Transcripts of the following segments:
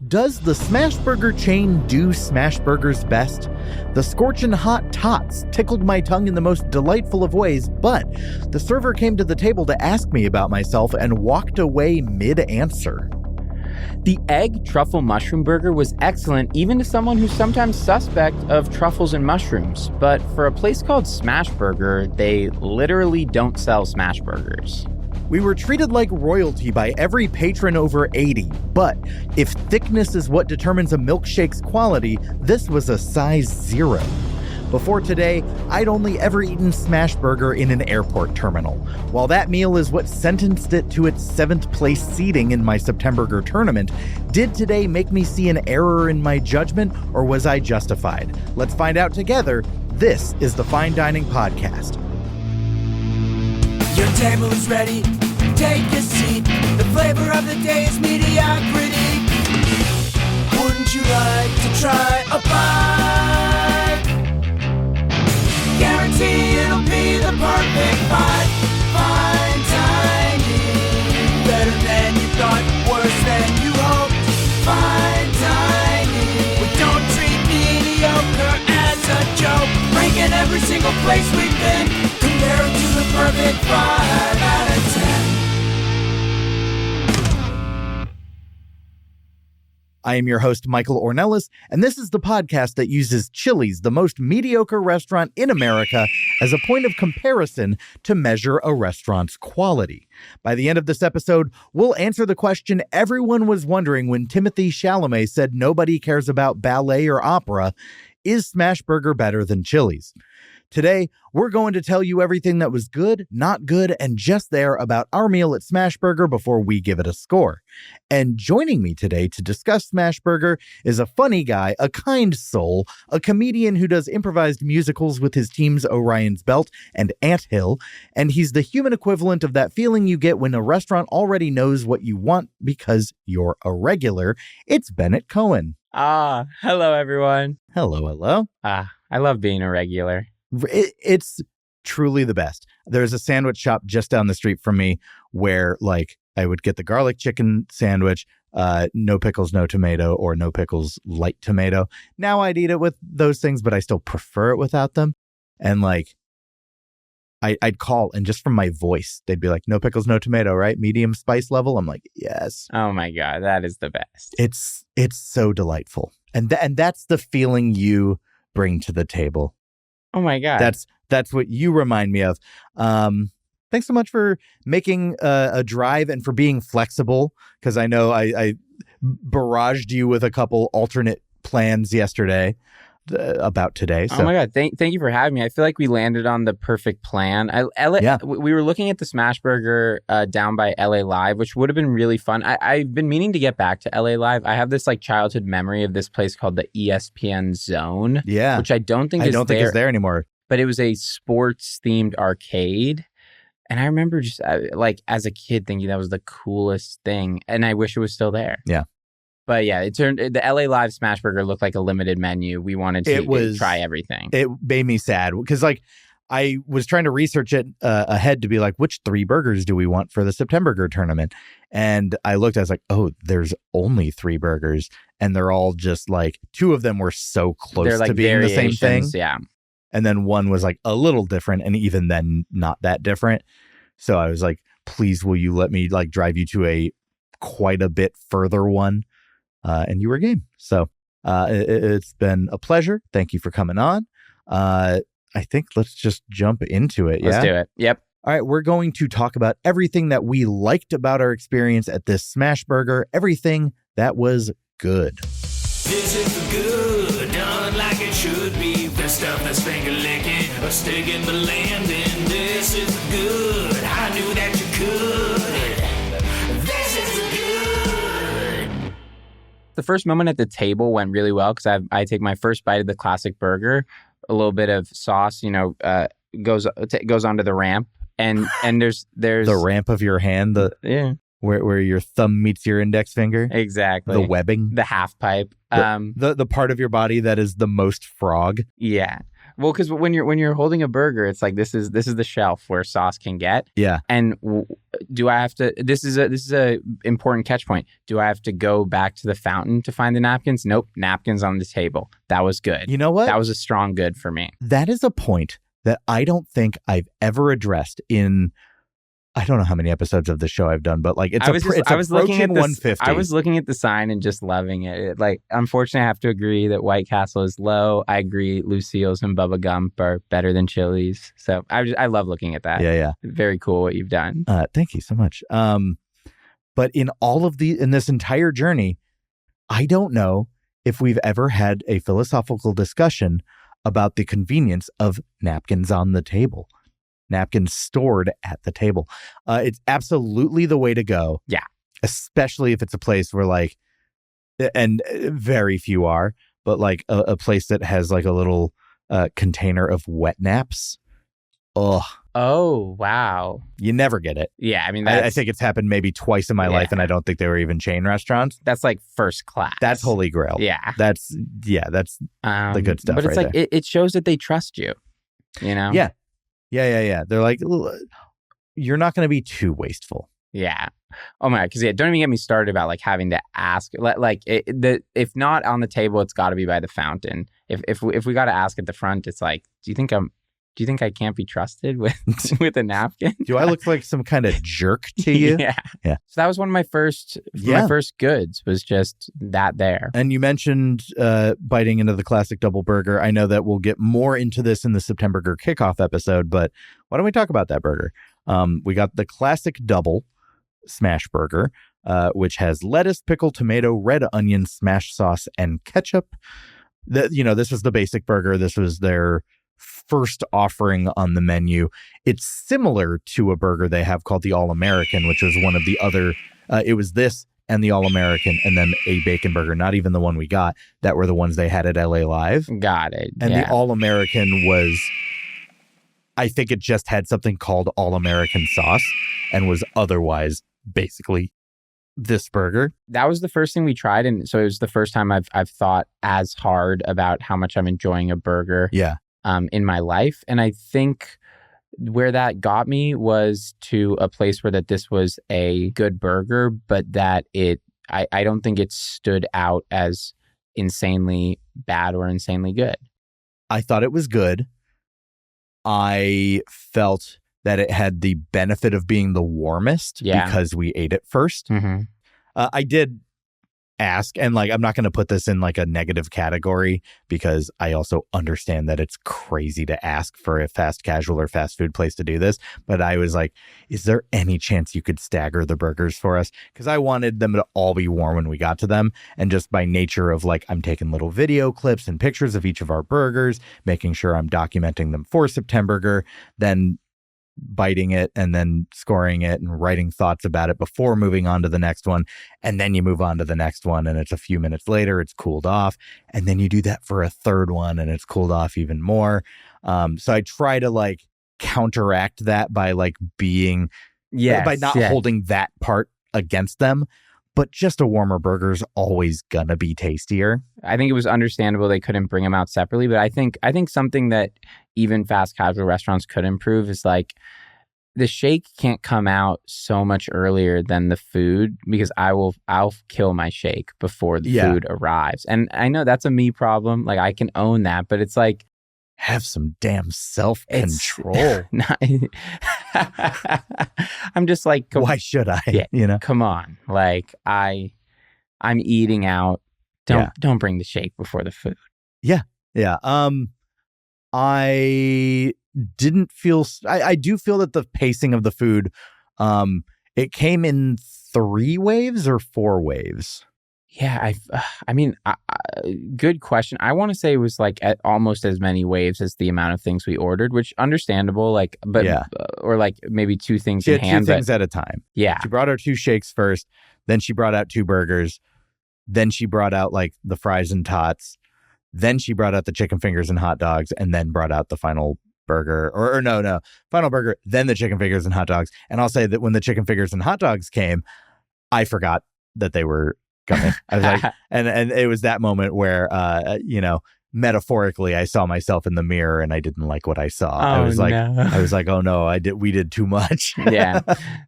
Does the Smashburger chain do Smashburgers best? The Scorchin hot Tots tickled my tongue in the most delightful of ways, but the server came to the table to ask me about myself and walked away mid-answer. The egg truffle mushroom burger was excellent even to someone who's sometimes suspect of truffles and mushrooms, but for a place called Smashburger, they literally don't sell Smashburgers. We were treated like royalty by every patron over 80, but if thickness is what determines a milkshake's quality, this was a size 0. Before today, I'd only ever eaten Smashburger in an airport terminal. While that meal is what sentenced it to its 7th place seeding in my Septemburger tournament, did today make me see an error in my judgment, or was I justified? Let's find out together. This is the Fine Dining Podcast. Your table is ready, take a seat. The flavor of the day is mediocrity. Wouldn't you like to try a bite? Guarantee it'll be the perfect bite. Fine dining, better than you thought, worse than you hoped. Fine dining, we don't treat mediocre as a joke. Ranking every single place we've been, compared to the perfect 5 out of 10. I am your host, Michael Ornelas, and this is the podcast that uses Chili's, the most mediocre restaurant in America, as a point of comparison to measure a restaurant's quality. By the end of this episode, we'll answer the question everyone was wondering when Timothée Chalamet said nobody cares about ballet or opera: is Smashburger better than Chili's? Today, we're going to tell you everything that was good, not good, and just there about our meal at Smashburger before we give it a score. And joining me today to discuss Smashburger is a funny guy, a kind soul, a comedian who does improvised musicals with his teams Orion's Belt and Anthill, and he's the human equivalent of that feeling you get when a restaurant already knows what you want because you're a regular. It's Bennett Cohen. Hello, everyone. Hello. I love being a regular. It's truly the best. There's a sandwich shop just down the street from me where, like, I would get the garlic chicken sandwich, no pickles, no tomato, or no pickles, light tomato. Now I'd eat it with those things, but I still prefer it without them. And like, I'd call, and just from my voice, they'd be like, no pickles, no tomato, right? Medium spice level. I'm like, yes. Oh my God, that is the best. It's so delightful. And that's the feeling you bring to the table. Oh my God. That's what you remind me of. Thanks so much for making a drive and for being flexible, because I know I barraged you with a couple alternate plans yesterday about today. So. Oh my God. Thank you for having me. I feel like we landed on the perfect plan. We were looking at the Smashburger down by LA Live, which would have been really fun. I've been meaning to get back to LA Live. I have this like childhood memory of this place called the ESPN Zone. Yeah. Which I don't think is there anymore. But it was a sports themed arcade. And I remember just like as a kid thinking that was the coolest thing. And I wish it was still there. Yeah. But yeah, the LA Live Smashburger looked like a limited menu. We wanted to try everything. It made me sad because like I was trying to research it ahead to be like, which 3 burgers do we want for the Septemburger tournament? And I looked, I was like, oh, there's only 3 burgers. And they're all just like, 2 of them were so close to being the same thing. Yeah. And then one was like a little different, and even then not that different. So I was like, please, will you let me like drive you to a quite a bit further one? And you were game. So it's been a pleasure. Thank you for coming on. I think let's just jump into it. Let's do it. Yep. All right. We're going to talk about everything that we liked about our experience at this Smashburger, everything that was good. This is the good, done like it should be. The stuff that's finger licking, a stick in the landing. This is the good, I knew that you could. This is the good. The first moment at the table went really well because I take my first bite of the classic burger, a little bit of sauce, goes onto the ramp, and there's the ramp of your hand, where your thumb meets your index finger. Exactly. The webbing, the half pipe, the part of your body that is the most frog. Yeah. Well, because when you're holding a burger, it's like this is the shelf where sauce can get. Yeah. And do I have to? This is a important catch point. Do I have to go back to the fountain to find the napkins? Nope. Napkins on the table. That was good. You know what? That was a strong good for me. That is a point that I don't think I've ever addressed in. I don't know how many episodes of the show I've done, but like it's approaching 150. I was looking at the sign and just loving it. Like, unfortunately, I have to agree that White Castle is low. I agree Lucille's and Bubba Gump are better than Chili's. So I love looking at that. Yeah. Very cool what you've done. Thank you so much. But in this entire journey, I don't know if we've ever had a philosophical discussion about the convenience of napkins on the table. Napkins stored at the table. It's absolutely the way to go. Yeah. Especially if it's a place where like, and very few are, but like a place that has like a little container of wet naps. Ugh. Oh, wow. You never get it. Yeah. I mean, I think it's happened maybe twice in my life, and I don't think they were even chain restaurants. That's like first class. That's holy grail. Yeah. That's the good stuff. But it's right like, there. it shows that they trust you, you know? Yeah. They're like, you're not going to be too wasteful. Yeah. Oh my God. Because don't even get me started about like having to ask. Like if not on the table, it's got to be by the fountain. If we got to ask at the front, it's like, do you think I can't be trusted with a napkin? Do I look like some kind of jerk to you? Yeah. So that was one of my first goods was just that there. And you mentioned biting into the classic double burger. I know that we'll get more into this in the Septemburger kickoff episode, but why don't we talk about that burger? We got the classic double Smashburger, which has lettuce, pickle, tomato, red onion, smash sauce, and ketchup. This was the basic burger. This was their first offering on the menu. It's similar to a burger they have called the All-American, which was one of the other, it was this and the All-American and then a bacon burger, not even the one we got, that were the ones they had at LA Live. Got it. And the All-American was, I think it just had something called All-American sauce and was otherwise basically this burger. That was the first thing we tried, and so it was the first time I've thought as hard about how much I'm enjoying a burger. Yeah. In my life. And I think where that got me was to a place where that this was a good burger, but that I don't think it stood out as insanely bad or insanely good. I thought it was good. I felt that it had the benefit of being the warmest because we ate it first. Mm-hmm. I did ask, and like I'm not going to put this in like a negative category because I also understand that it's crazy to ask for a fast casual or fast food place to do this, but I was like, is there any chance you could stagger the burgers for us? Because I wanted them to all be warm when we got to them, and just by nature of like I'm taking little video clips and pictures of each of our burgers, making sure I'm documenting them for Septemburger, then biting it and then scoring it and writing thoughts about it before moving on to the next one. And then you move on to the next one and it's a few minutes later, it's cooled off. And then you do that for a third one and it's cooled off even more. So I try to like counteract that by like being, by not holding that part against them. But just a warmer burger is always gonna be tastier. I think it was understandable they couldn't bring them out separately, but I think something that even fast casual restaurants could improve is like the shake can't come out so much earlier than the food, because I'll kill my shake before the food arrives. And I know that's a me problem. Like I can own that, but it's like, have some damn self-control. I'm just like, why should I? Come on. Like I'm eating out. Don't bring the shake before the food. Yeah. I didn't feel. I do feel that the pacing of the food, it came in 3 waves or 4 waves. Yeah, I mean, good question. I want to say it was like at almost as many waves as the amount of things we ordered, which understandable. Like, but or like maybe 2 things in hand. 2 things at a time. Yeah, she brought out 2 shakes first, then she brought out 2 burgers, then she brought out like the fries and tots, then she brought out the chicken fingers and hot dogs, and then brought out the final burger. Or no, final burger, then the chicken fingers and hot dogs. And I'll say that when the chicken fingers and hot dogs came, I forgot that they were coming. I was like, and it was that moment where, metaphorically, I saw myself in the mirror and I didn't like what I saw. Oh, I was like, oh no, we did too much. Yeah.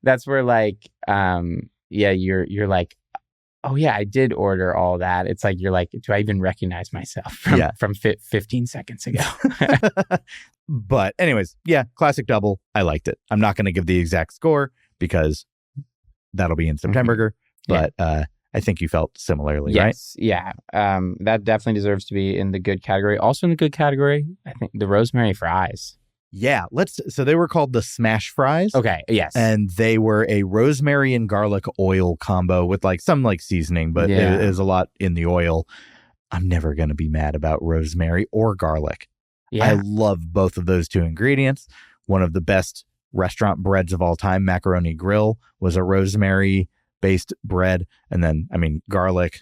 That's where like, you're like, oh yeah, I did order all that. It's like, you're like, do I even recognize myself from 15 seconds ago? But anyways, yeah, classic double. I liked it. I'm not going to give the exact score because that'll be in Septemburger, but I think you felt similarly, right? Yeah. That definitely deserves to be in the good category. Also in the good category, I think the Rosemary fries. Yeah, so they were called the Smash Fries. Okay, yes. And they were a rosemary and garlic oil combo with like some like seasoning, but it was a lot in the oil. I'm never going to be mad about rosemary or garlic. Yeah. I love both of those two ingredients. One of the best restaurant breads of all time, Macaroni Grill, was a rosemary-based bread. And then, I mean, garlic.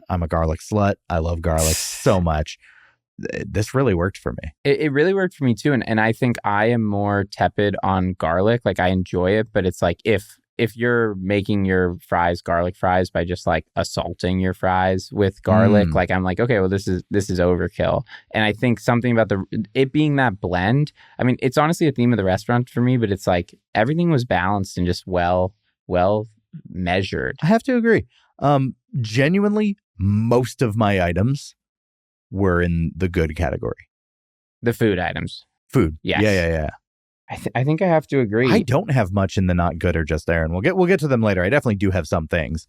I'm a garlic slut. I love garlic so much. This really worked for me. It really worked for me too. And I think I am more tepid on garlic. Like I enjoy it, but it's like if you're making your fries garlic fries by just like assaulting your fries with garlic, like I'm like, okay, well this is overkill. And I think something about it being that blend, I mean, it's honestly a theme of the restaurant for me, but it's like everything was balanced and just well measured. I have to agree. Genuinely, most of my items were in the good category. The food items. Food. Yes. Yeah. I think I have to agree. I don't have much in the not good or just there, and we'll get to them later. I definitely do have some things,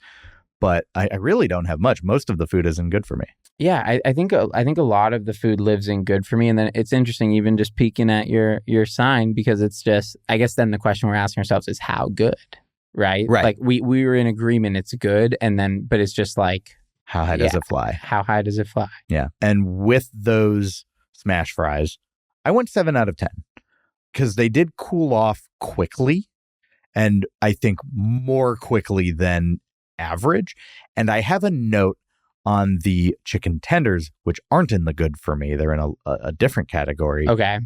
but I really don't have much. Most of the food isn't good for me. Yeah, I think a lot of the food lives in good for me, and then it's interesting even just peeking at your sign because it's just, I guess then the question we're asking ourselves is how good, right? Like we were in agreement it's good, and then but it's just like, how high does it fly? How high does it fly? Yeah. And with those smash fries, I went 7 out of 10 because they did cool off quickly. And I think more quickly than average. And I have a note on the chicken tenders, which aren't in the good for me. They're in a different category. Okay.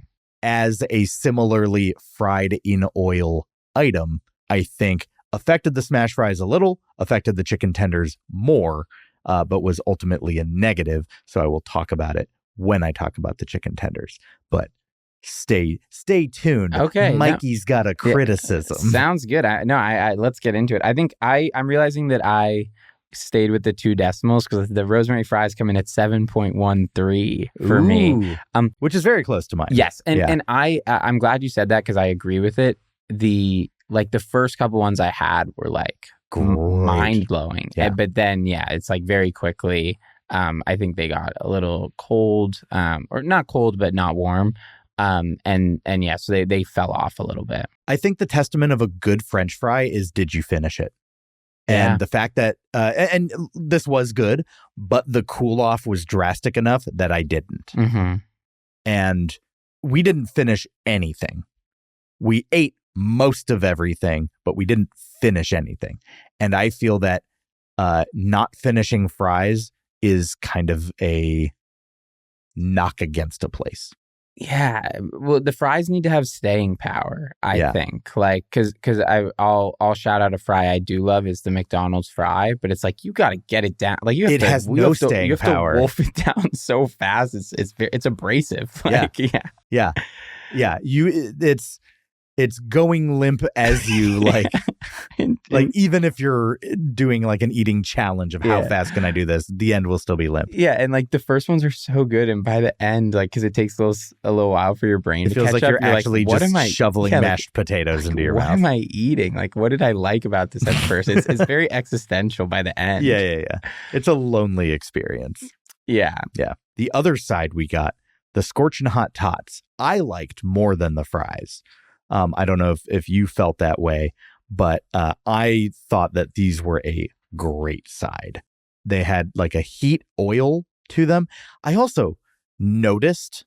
As a similarly fried in oil item, I think affected the smash fries a little, affected the chicken tenders more. But was ultimately a negative. So I will talk about it when I talk about the chicken tenders. But stay tuned. Okay, Mikey's got a criticism. Sounds good. Let's get into it. I think I'm realizing that I stayed with the 2 decimals because the rosemary fries come in at 7.13 for me, which is very close to mine. Yes, and I'm glad you said that because I agree with it. The first couple ones I had were like mind-blowing, but then it's like very quickly I think they got a little cold, or not cold but not warm, so they fell off a little bit. I think the testament of a good French fry is, did you finish it? And the fact that and this was good, but the cool off was drastic enough that I didn't. And we didn't finish anything. We ate most of everything, but we didn't finish anything. And I feel that not finishing fries is kind of a knock against a place. Yeah, well, the fries need to have staying power, I think. Like, because I'll shout out a fry I do love is the McDonald's fry, but it's like you got to get it down. Like it has no staying power. You have to wolf it down so fast. It's abrasive. Like, yeah. It's going limp as you like even if you're doing like an eating challenge of how fast can I do this, the end will still be limp. Yeah, and like the first ones are so good, and by the end, like because it takes a little while for your brain to catch up. It feels like you're actually just shoveling mashed potatoes into your mouth. What am I eating? Like, what did I like about this at first? It's very existential by the end. Yeah. It's a lonely experience. Yeah. The other side we got the Scorchin hot tots. I liked more than the fries. I don't know if you felt that way, but I thought that these were a great side. They had like a heat oil to them. I also noticed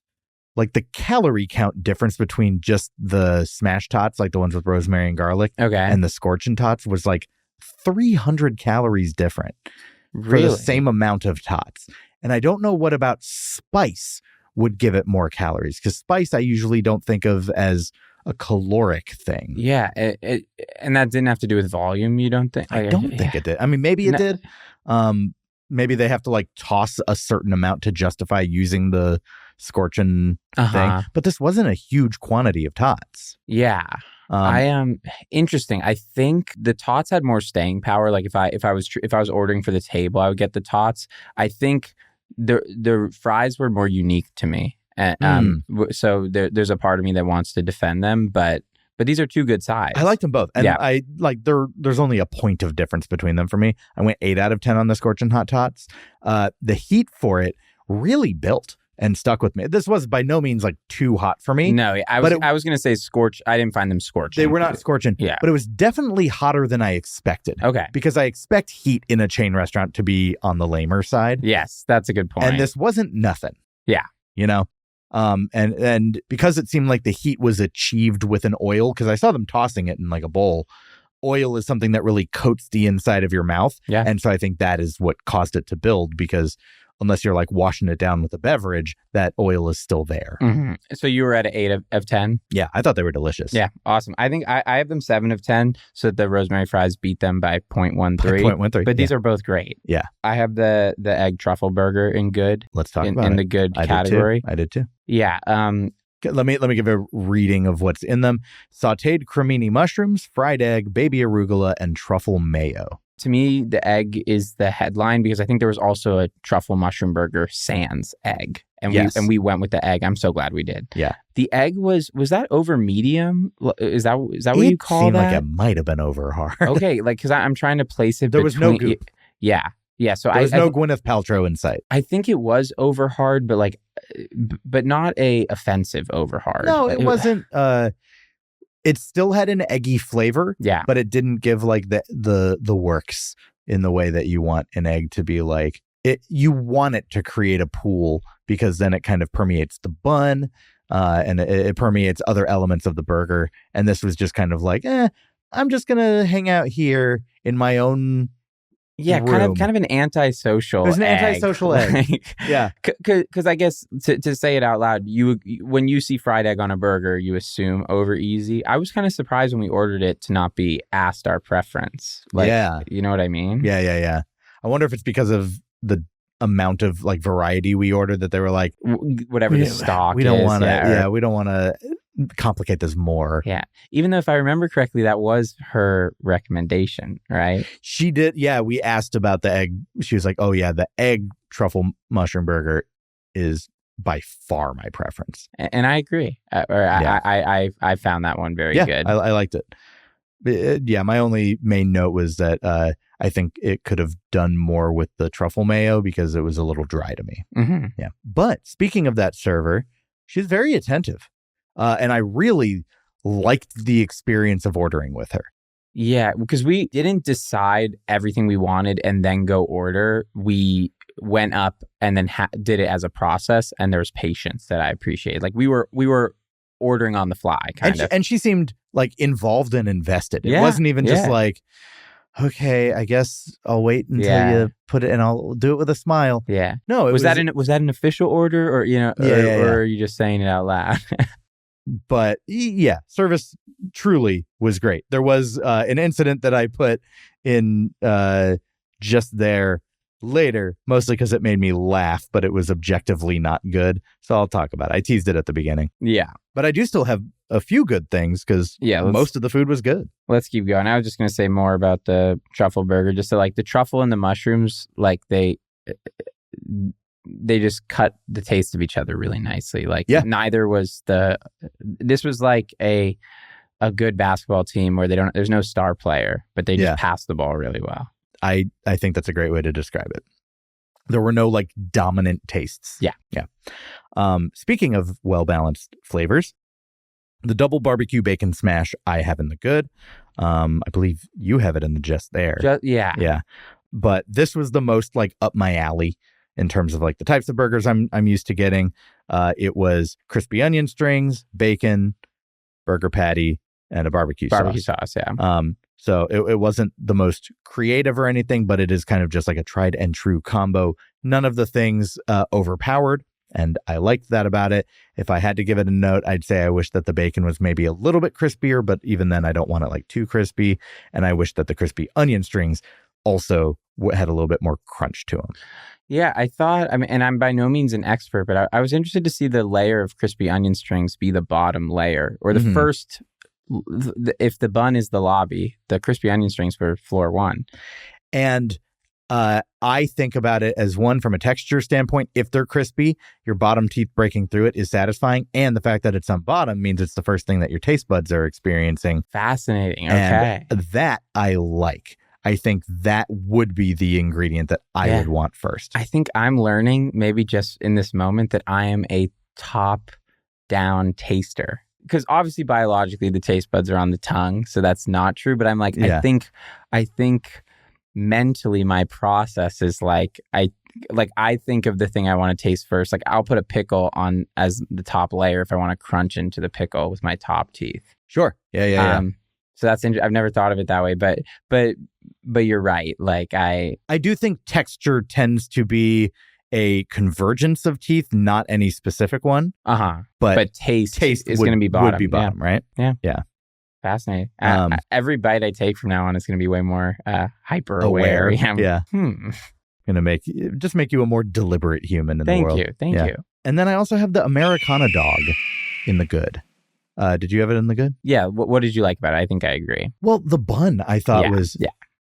like the calorie count difference between just the smash tots, like the ones with rosemary and garlic, and the Scorchin tots was like 300 calories different for the same amount of tots. And I don't know what about spice would give it more calories, because spice I usually don't think of as a caloric thing. Yeah, and that didn't have to do with volume, you don't think? I don't think it did. I mean, maybe it did. maybe they have to like toss a certain amount to justify using the Scorchin thing. But this wasn't a huge quantity of Tots. Yeah. I am interesting. I think the Tots had more staying power. Like if I was ordering for the table, I would get the Tots. I think the fries were more unique to me. So there's a part of me that wants to defend them, but these are two good sides. I liked them both. And I like there's only a point of difference between them for me. I went 8 out of 10 on the Scorchin Hot Tots. The heat for it really built and stuck with me. This was by no means like too hot for me. No, I was going to say scorch. I didn't find them scorching. They were not scorching. Yeah. But it was definitely hotter than I expected. Okay. Because I expect heat in a chain restaurant to be on the lamer side. Yes, that's a good point. And this wasn't nothing. Yeah. You know? And because it seemed like the heat was achieved with an oil, because I saw them tossing it in like a bowl. Oil is something that really coats the inside of your mouth. Yeah. And so I think that is what caused it to build, because unless you're like washing it down with a beverage, that oil is still there. Mm-hmm. So you were at an 8 of 10? Yeah, I thought they were delicious. Yeah, awesome. I think I have them 7 of 10, so the Rosemary fries beat them by 0.13. 0.13. But these are both great. Yeah. I have the egg truffle burger in good. Let's talk about in it. the good category. I did too. Yeah. Let me give a reading of what's in them. Sautéed cremini mushrooms, fried egg, baby arugula, and truffle mayo. To me, the egg is the headline because I think there was also a truffle mushroom burger sans egg. And we went with the egg. I'm so glad we did. Yeah. The egg was that over medium? Is that what you call that? It seemed like it might have been over hard. Okay, like because I'm trying to place it. There was no goop. Yeah. So there was no Gwyneth Paltrow in sight. I think it was over hard, but like, but not a offensive over hard. No, it wasn't. It still had an eggy flavor. Yeah, but it didn't give like the works in the way that you want an egg to be like. You want it to create a pool because then it kind of permeates the bun, and it permeates other elements of the burger. And this was just kind of like, I'm just gonna hang out here in my own. Yeah, room. kind of an antisocial. There's an egg. antisocial egg. Yeah, because I guess to say it out loud, when you see fried egg on a burger, you assume over easy. I was kind of surprised when we ordered it to not be asked our preference. Like, you know what I mean? Yeah. I wonder if it's because of the amount of like variety we ordered that they were like, whatever the stock. We don't want to. We don't want to complicate this more. Yeah. Even though if I remember correctly, that was her recommendation, right? She did. Yeah. We asked about the egg. She was like, oh yeah, the egg truffle mushroom burger is by far my preference. And I agree. I found that one very good. I liked it. Yeah. My only main note was that I think it could have done more with the truffle mayo because it was a little dry to me. Mm-hmm. Yeah. But speaking of that server, she's very attentive. And I really liked the experience of ordering with her. Yeah, because we didn't decide everything we wanted and then go order. We went up and then did it as a process, and there was patience that I appreciate. Like we were ordering on the fly, kind of. And she seemed like involved and invested. It wasn't even just like, okay, I guess I'll wait until you put it, and I'll do it with a smile. Yeah. No, was that an official order, or or are you just saying it out loud? But yeah, service truly was great. There was an incident that I put in just there later, mostly because it made me laugh, but it was objectively not good. So I'll talk about it. I teased it at the beginning. Yeah. But I do still have a few good things because most of the food was good. Let's keep going. I was just going to say more about the truffle burger. Just so, like the truffle and the mushrooms, like they just cut the taste of each other really nicely. Like neither was this was like a good basketball team where there's no star player, but they just pass the ball really well. I think that's a great way to describe it. There were no like dominant tastes. Yeah. Speaking of well-balanced flavors, the double barbecue bacon smash I have in the good. I believe you have it in the just there. Yeah. But this was the most like up my alley in terms of like the types of burgers I'm used to getting. It was crispy onion strings, bacon, burger patty, and a barbecue sauce. Yeah. So it wasn't the most creative or anything, but it is kind of just like a tried and true combo. None of the things overpowered, and I liked that about it. If I had to give it a note, I'd say I wish that the bacon was maybe a little bit crispier, but even then I don't want it like too crispy. And I wish that the crispy onion strings also had a little bit more crunch to them. Yeah, I thought, and I'm by no means an expert, but I was interested to see the layer of crispy onion strings be the bottom layer, or the first, if the bun is the lobby, the crispy onion strings were floor one. And I think about it as one, from a texture standpoint, if they're crispy, your bottom teeth breaking through it is satisfying. And the fact that it's on bottom means it's the first thing that your taste buds are experiencing. Fascinating. Okay. And that I like. I think that would be the ingredient that I would want first. I think I'm learning, maybe just in this moment, that I am a top-down taster. Because obviously, biologically, the taste buds are on the tongue, so that's not true. But I'm like, I think mentally, my process is like I think of the thing I want to taste first. Like, I'll put a pickle on as the top layer if I want to crunch into the pickle with my top teeth. Sure. Yeah. So that's I've never thought of it that way, but you're right. Like I do think texture tends to be a convergence of teeth, not any specific one. But taste is going to be bottom. Would be bottom, right? Yeah. Fascinating. Every bite I take from now on is going to be way more hyper aware. Yeah. Gonna make you a more deliberate human in the world. Thank you. And then I also have the Americana Dog in the good. Did you have it in the good? Yeah. What did you like about it? I think I agree. Well, the bun I thought was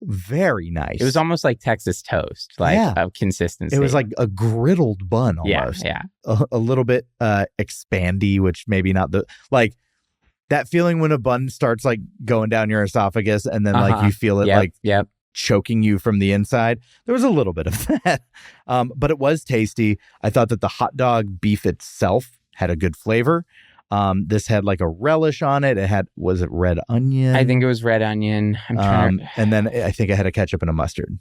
very nice. It was almost like Texas toast, of consistency. It was like a griddled bun almost. Yeah. A little bit expandy, which maybe not like that feeling when a bun starts like going down your esophagus and then like you feel it choking you from the inside. There was a little bit of that. But it was tasty. I thought that the hot dog beef itself had a good flavor. This had like a relish on it. Was it red onion? I think it was red onion. And then I think it had a ketchup and a mustard.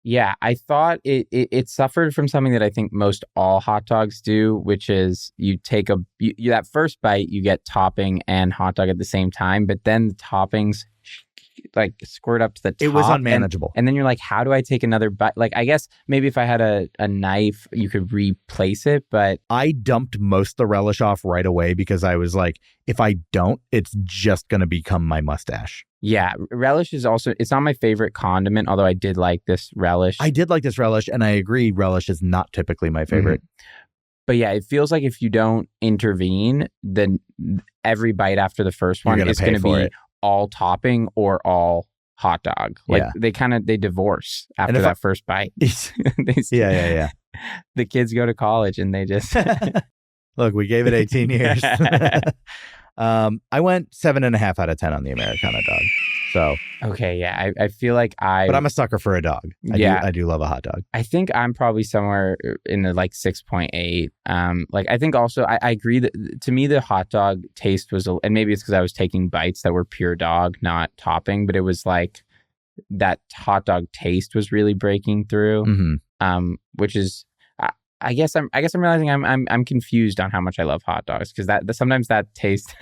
Yeah, I thought it suffered from something that I think most all hot dogs do, which is you take that first bite, you get topping and hot dog at the same time, but then the toppings like squirt up to the top. It was unmanageable. And then you're like, how do I take another bite? Like, I guess maybe if I had a knife, you could replace it, but I dumped most of the relish off right away because I was like, if I don't, it's just going to become my mustache. Yeah. Relish is also, it's not my favorite condiment, although I did like this relish. And I agree, relish is not typically my favorite. But yeah, it feels like if you don't intervene, then every bite after the first one is going to be all topping or all hot dog. Like they divorce after that first bite. Yeah. The kids go to college and they just look, we gave it 18 years. I went 7.5 out of 10 on the Americana Dog. So okay, yeah, I feel like but I'm a sucker for a dog. I do love a hot dog. I think I'm probably somewhere in the like 6.8. Like I think also I agree that to me the hot dog taste was, and maybe it's because I was taking bites that were pure dog, not topping, but it was like that hot dog taste was really breaking through. Which is. I guess I'm realizing I'm confused on how much I love hot dogs because that sometimes that taste.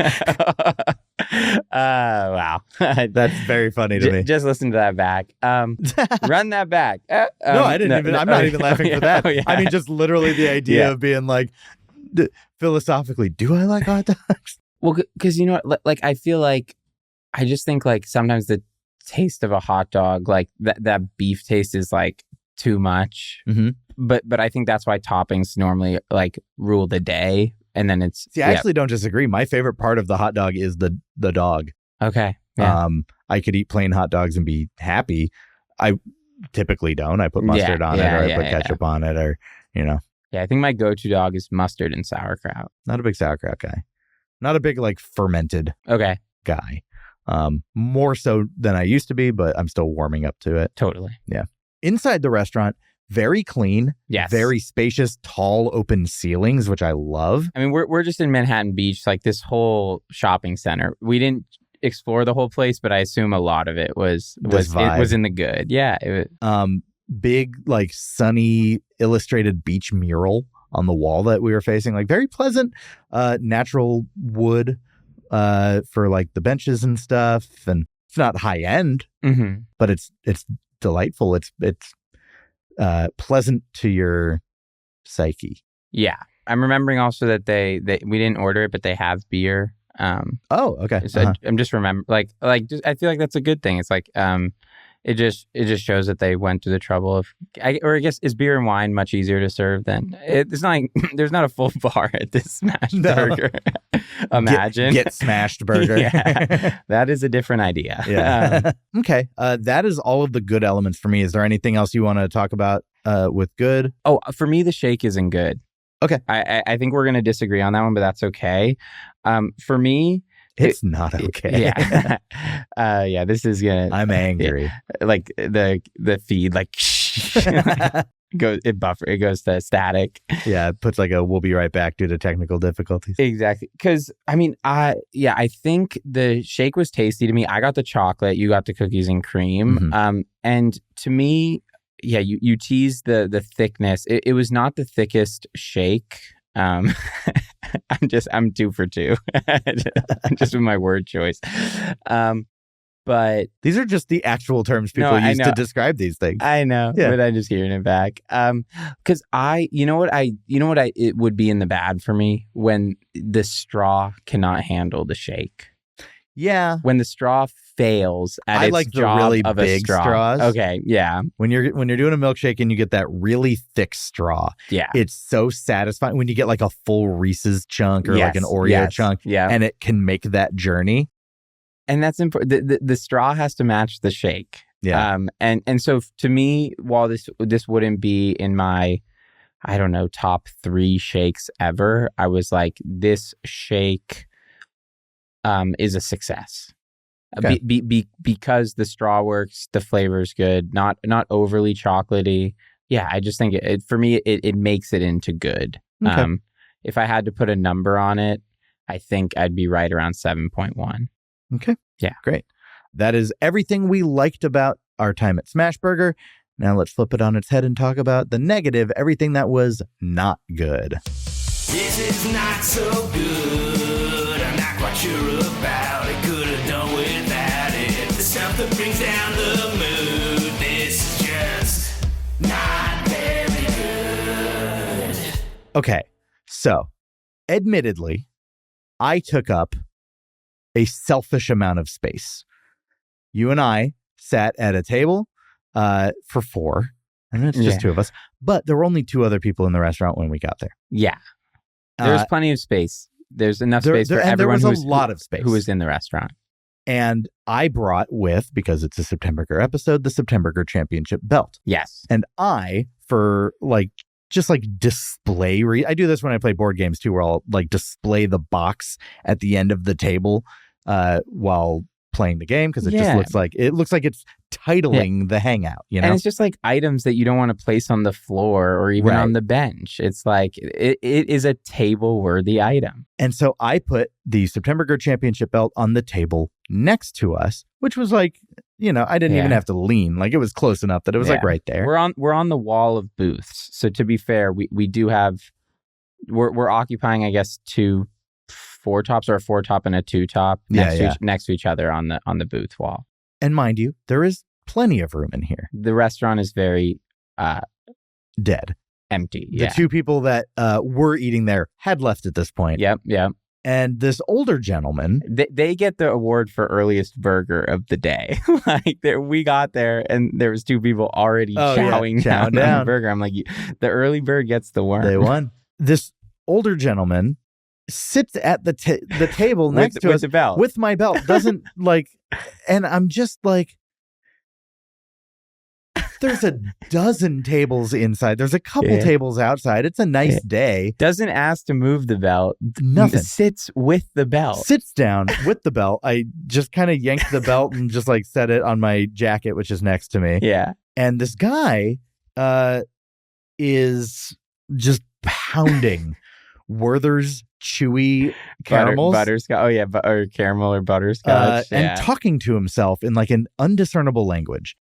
Wow, that's very funny to me. Just listen to that back. Run that back. No, I didn't I'm not even laughing for that. I mean, just literally the idea of being like, philosophically, do I like hot dogs? Well, because like I feel like I just think like sometimes the taste of a hot dog, like that beef taste is like too much. But I think that's why toppings normally like rule the day, and then it's. See, I actually don't disagree. My favorite part of the hot dog is the dog. Okay. Yeah. I could eat plain hot dogs and be happy. I typically don't. I put mustard on it, or I put ketchup on it, or Yeah, I think my go-to dog is mustard and sauerkraut. Not a big sauerkraut guy. Not a big like fermented. Guy. More so than I used to be, but I'm still warming up to it. Totally. Yeah. Inside the restaurant. Very clean, very spacious, tall, open ceilings, which I love. I mean, we're just in Manhattan Beach, like this whole shopping center. We didn't explore the whole place, but I assume a lot of it was in the good. Yeah. Big, like sunny illustrated beach mural on the wall that we were facing, like very pleasant, natural wood for like the benches and stuff. And it's not high end, but it's delightful. It's pleasant to your psyche. Yeah. I'm remembering also that they we didn't order it, but they have beer. Okay. So I'm just remembering, like I feel like that's a good thing. It's like, It just shows that they went to the trouble of, or I guess, is beer and wine much easier to serve than it's not like, there's not a full bar at this Smashburger. No. Imagine get Smashburger. Yeah, that is a different idea. Yeah. Okay. That is all of the good elements for me. Is there anything else you want to talk about with good? Oh, for me, the shake isn't good. Okay. I think we're going to disagree on that one, but that's okay. For me, it's not okay. Yeah. Yeah, this is gonna. I'm angry. Like the feed, like it goes to static. Yeah, it puts like a "we'll be right back" due to technical difficulties. Exactly. Because I mean, I think the shake was tasty to me. I got the chocolate, you got the cookies and cream. Mm-hmm. And to me, yeah, you teased the thickness. It was not the thickest shake. I'm 2 for 2 just with my word choice. But these are just the actual terms people use to describe these things. I know, but I'm just hearing it back. Because it would be in the bad for me when the straw cannot handle the shake. Yeah, when the straw fails at its job really of big a straw. Straws. Okay, yeah. When you're doing a milkshake and you get that really thick straw, yeah, it's so satisfying when you get like a full Reese's chunk or like an Oreo chunk, and it can make that journey. And that's important. The straw has to match the shake. Yeah. And so to me, while this wouldn't be in my, I don't know, top 3 shakes ever, I was like, this shake is a success. Okay. Because the straw works, the flavor's good, not overly chocolatey. Yeah, I just think it for me it makes it into good. Okay. If I had to put a number on it, I think I'd be right around 7.1. Okay. Yeah. Great. That is everything we liked about our time at Smashburger. Now let's flip it on its head and talk about the negative, everything that was not good. This is not so good. I'm not quite sure about it. Could have done without it. The stuff that brings down the mood. This is just not very good. Okay. So, admittedly, I took up a selfish amount of space. You and I sat at a table for 4, and it's just 2 of us. But there were only 2 other people in the restaurant when we got there. Yeah. There's plenty of space. There's enough space for everyone there was a lot of space who was in the restaurant. And I brought with, because it's a Septemburger episode, the Septemburger Championship belt. Yes. And I, for just display, I do this when I play board games too, where I'll display the box at the end of the table while playing the game, because it just looks like it's titling the hangout, you know? And it's just like items that you don't want to place on the floor or even on the bench. It's like it is a table worthy item. And so I put the Septemburger Championship belt on the table next to us, which was I didn't even have to lean. It was close enough that it was right there. We're on the wall of booths. So to be fair, we do have we're occupying, I guess, 2 4-tops or a 4-top and a 2-top next to each other on the booth wall. And mind you, there is plenty of room in here. The restaurant is very dead, empty. The 2 people that were eating there had left at this point. Yep. And this older gentleman, they get the award for earliest burger of the day. We got there and there was 2 people already chowing down on the burger. I'm like, the early bird gets the worm. They won. This older gentleman sits at the table next to us the belt. With my belt, doesn't and I'm just there's a dozen tables inside. There's a couple tables outside. It's a nice day. Doesn't ask to move the belt. Nothing. Sits with the belt. Sits down with the belt. I just kind of yanked the belt and just set it on my jacket, which is next to me. Yeah. And this guy is just pounding Werther's chewy caramels. Butterscotch. Oh, yeah. Or caramel or butterscotch. And talking to himself in an undiscernible language.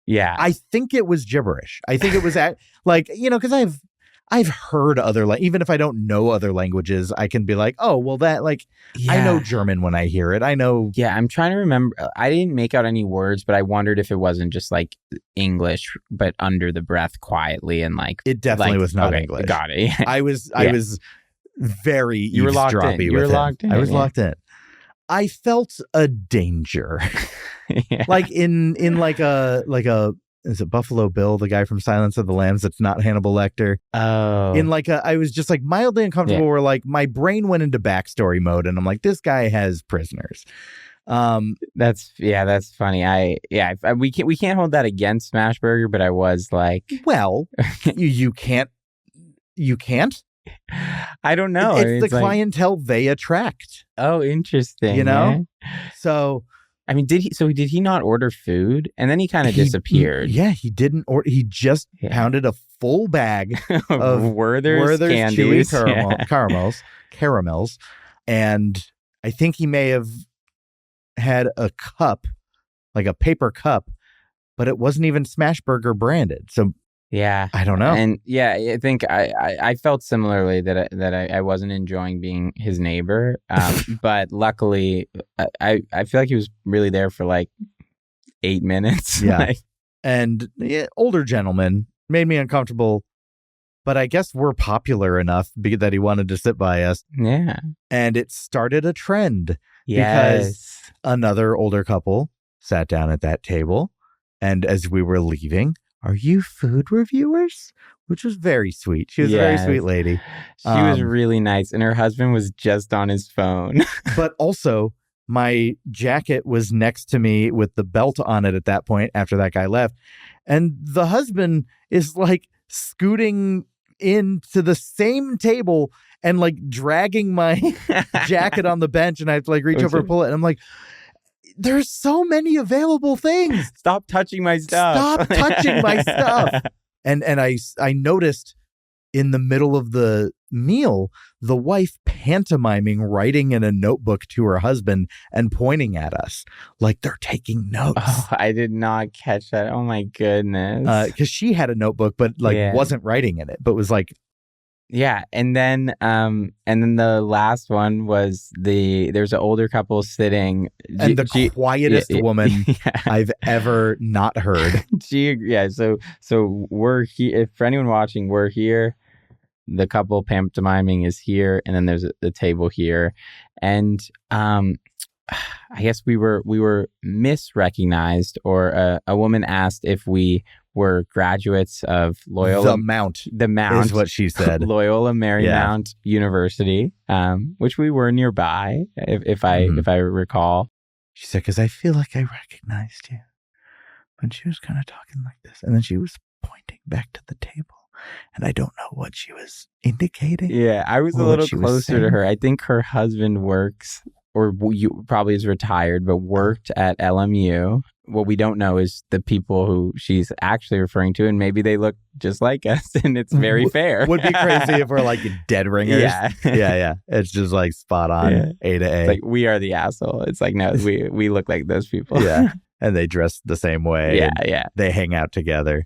Yeah. I think it was gibberish. I think it was because I've heard other, even if I don't know other languages, I can be like, oh, well, that, I know German when I hear it. I know. Yeah, I'm trying to remember. I didn't make out any words, but I wondered if it wasn't just English, but under the breath quietly and It definitely was not English. Got it. I was very You were locked in. I was locked in. I felt a danger. Yeah. Like in like a is it Buffalo Bill, the guy from Silence of the Lambs that's not Hannibal Lecter? Oh. In like I was just like mildly uncomfortable where like my brain went into backstory mode and I'm like, this guy has prisoners. That's funny. We can't hold that against Smashburger, but I was like, well, you can't. I don't know. It's the clientele they attract. Oh, interesting. You know? So I mean, did he not order food? And then he kind of disappeared. He didn't order. He just pounded a full bag of Werther's candies, chewy caramels. And I think he may have had a cup, like a paper cup, but it wasn't even Smashburger branded. So yeah, I don't know. And yeah, I think I felt similarly that I wasn't enjoying being his neighbor. But luckily, I feel like he was really there for like 8 minutes. Yeah. And older gentleman made me uncomfortable, but I guess we're popular enough that he wanted to sit by us. Yeah. And it started a trend. Yes. Because another older couple sat down at that table. And as we were leaving, are you food reviewers? Which was very sweet. She was a very sweet lady. She was really nice. And her husband was just on his phone. But also, my jacket was next to me with the belt on it at that point after that guy left. And the husband is like scooting into the same table and like dragging my jacket on the bench. And I have to like reach over and pull it. And I'm like, there's so many available things. Stop touching my stuff. Stop touching my stuff. And I noticed in the middle of the meal, the wife pantomiming, writing in a notebook to her husband and pointing at us like they're taking notes. Oh, I did not catch that. Oh my goodness. Because she had a notebook, but like wasn't writing in it, but was like. Yeah, and then the last one was there's an older couple sitting, and the quietest woman I've ever not heard. So we're here. If for anyone watching, we're here. The couple pantomiming is here, and then there's the table here, and I guess we were misrecognized, or a woman asked if we were graduates of Loyola. The Mount is what she said. Loyola Marymount University, which we were nearby, if I recall. She said, because I feel like I recognized you. But she was kind of talking like this. And then she was pointing back to the table. And I don't know what she was indicating. Yeah, I was a little closer to her. I think her husband works, or probably is retired, but worked at LMU. What we don't know is the people who she's actually referring to, and maybe they look just like us, and it's very fair. Would be crazy if we're like dead ringers. Yeah. It's just like spot on, A to A. It's like, we are the asshole. It's like, no, we look like those people. Yeah, and they dress the same way. Yeah. They hang out together.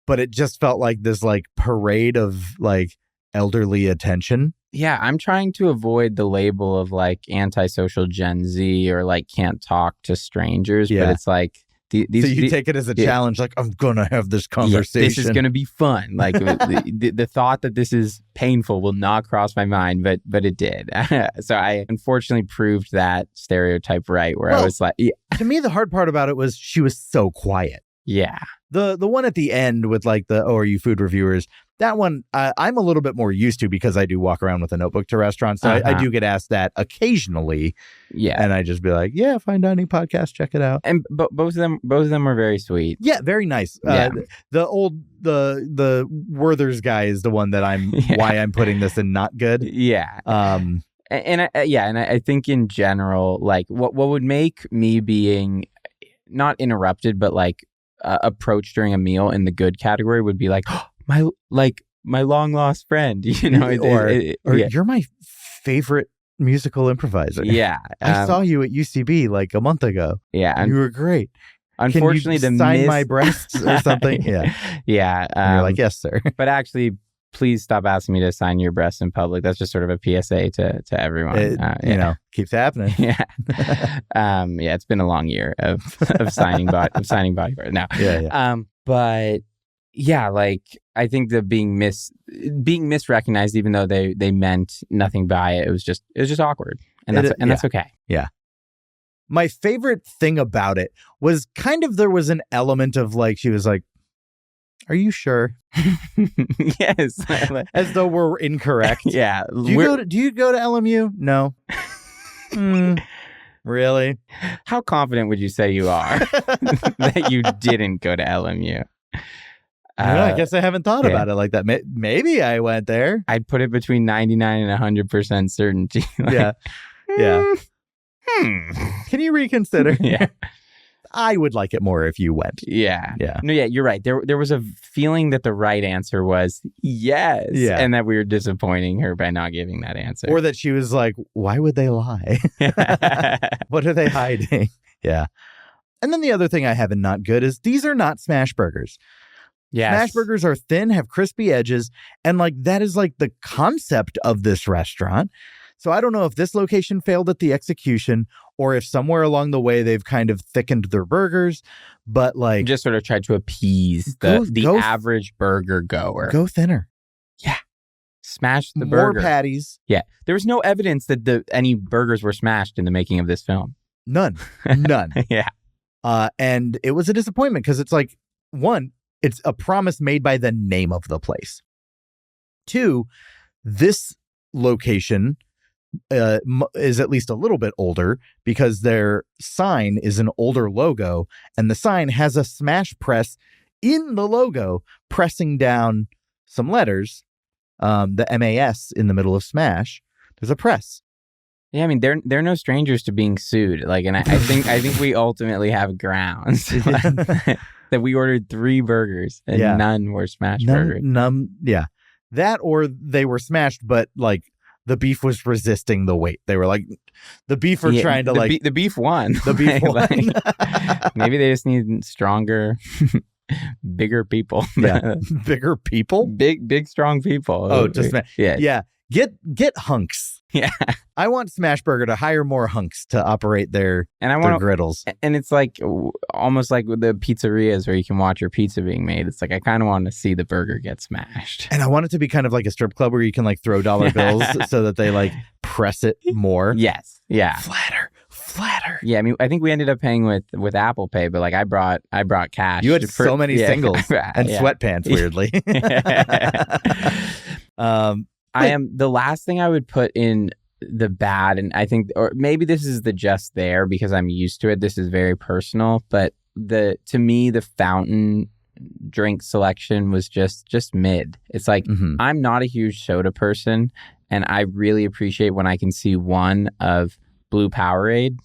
But it just felt like this like parade of like elderly attention. Yeah, I'm trying to avoid the label of like antisocial Gen Z or like can't talk to strangers. Yeah. But it's like so you take it as a challenge, like I'm gonna have this conversation. This is gonna be fun. Like the thought that this is painful will not cross my mind, but it did. So I unfortunately proved that stereotype right. I was like, to me, the hard part about it was she was so quiet. Yeah. The one at the end with like are you food reviewers? That one I'm a little bit more used to because I do walk around with a notebook to restaurants. So I do get asked that occasionally. Yeah. And I just be like, yeah, Fine Dining Podcast, check it out. And both of them were very sweet. Yeah, very nice. The Werther's guy is the one that why I'm putting this in not good. Yeah. And I think in general, like what would make me being not interrupted, but like approach during a meal in the good category would be like, oh, my long lost friend, or you're my favorite musical improviser. Yeah, I saw you at UCB like a month ago. Yeah, you were great. Unfortunately, can you sign my breasts or something? Yeah. And you're like, yes, sir. But actually, please stop asking me to sign your breasts in public. That's just sort of a PSA to everyone. Keeps happening. Yeah. It's been a long year of signing body parts now. Yeah. But yeah, like I think the being misrecognized, even though they meant nothing by it, it was just awkward, and that's okay. Yeah. My favorite thing about it was kind of there was an element of like, she was like, are you sure? Yes. As though we're incorrect. Yeah. Do you go to LMU? No. Really? How confident would you say you are that you didn't go to LMU? I guess I haven't thought about it like that. Maybe I went there. I'd put it between 99 and 100% certainty. Yeah. Can you reconsider? Yeah. I would like it more if you went. Yeah. Yeah. No, yeah, you're right. There was a feeling that the right answer was yes. Yeah. And that we were disappointing her by not giving that answer. Or that she was like, why would they lie? What are they hiding? Yeah. And then the other thing I have in not good is these are not Smashburgers. Yes. Smashburgers are thin, have crispy edges, and like that is like the concept of this restaurant. So I don't know if this location failed at the execution or if somewhere along the way they've kind of thickened their burgers, but like just sort of tried to appease the average burger goer. Go thinner. Yeah. Smash the More burger. patties. Yeah. There was no evidence that any burgers were smashed in the making of this film. None. Yeah. And it was a disappointment because it's like, one, it's a promise made by the name of the place. Two, this location is at least a little bit older because their sign is an older logo, and the sign has a smash press in the logo pressing down some letters, the MAS in the middle of smash. There's a press. Yeah, I mean they're no strangers to being sued. Like, and I think we ultimately have grounds that we ordered 3 burgers and none were smash burgers. Yeah, that or they were smashed, but like the beef was resisting the weight. They were like, the beef were trying to the beef won. The beef won. Maybe they just need stronger, bigger people. Yeah, bigger people. Big, strong people. Oh, just yeah. Get hunks. Yeah. I want Smashburger to hire more hunks to operate their griddles. And it's like almost like with the pizzerias where you can watch your pizza being made. It's like I kind of want to see the burger get smashed. And I want it to be kind of like a strip club where you can like throw dollar bills so that they like press it more. Yes. Yeah. Flatter. Yeah, I mean, I think we ended up paying with Apple Pay, but like I brought cash. You had so many singles and sweatpants, weirdly. I am the last thing I would put in the bad, and I think, or maybe this is the just there because I'm used to it. This is very personal, but to me, the fountain drink selection was just mid. It's like, I'm not a huge soda person, and I really appreciate when I can see one of Blue Powerade,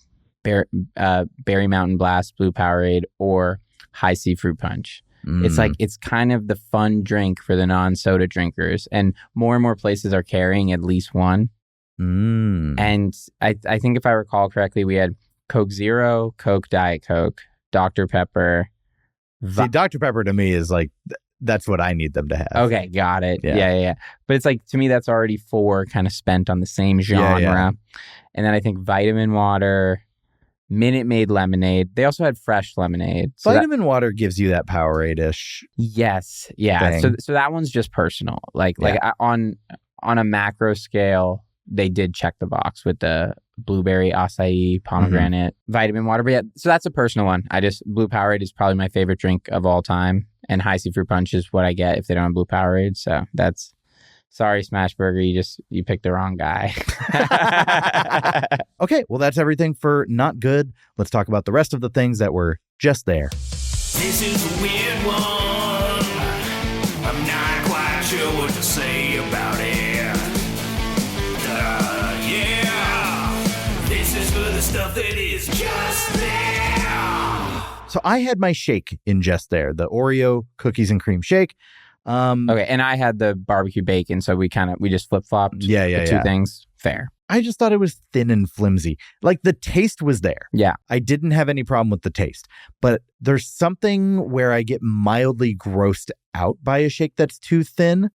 Berry Mountain Blast, Blue Powerade, or High C Fruit Punch. It's like, it's kind of the fun drink for the non-soda drinkers, and more places are carrying at least one. And I think if I recall correctly, we had Coke Zero, Coke Diet Coke, Dr. Pepper. See, Dr. Pepper to me is like, that's what I need them to have. Okay, got it. Yeah. But it's like, to me, that's already 4 kind of spent on the same genre. Yeah. And then I think Vitamin Water, Minute Maid lemonade. They also had fresh lemonade. So Vitamin Water gives you that Powerade-ish. Yes. Yeah. Thing. So that one's just personal. Like on a macro scale, they did check the box with the blueberry, acai, pomegranate, Vitamin Water. But yeah, so that's a personal one. Blue Powerade is probably my favorite drink of all time. And High C Fruit Punch is what I get if they don't have Blue Powerade. So that's, sorry, Smashburger, you picked the wrong guy. Okay, well, that's everything for not good. Let's talk about the rest of the things that were just there. This is a weird one. I'm not quite sure what to say about it. Yeah, this is for the stuff that is just there. So I had my shake in just there, the Oreo cookies and cream shake. Okay, and I had the barbecue bacon, so we just flip-flopped the two things. Fair. I just thought it was thin and flimsy. Like, the taste was there. Yeah. I didn't have any problem with the taste. But there's something where I get mildly grossed out by a shake that's too thin.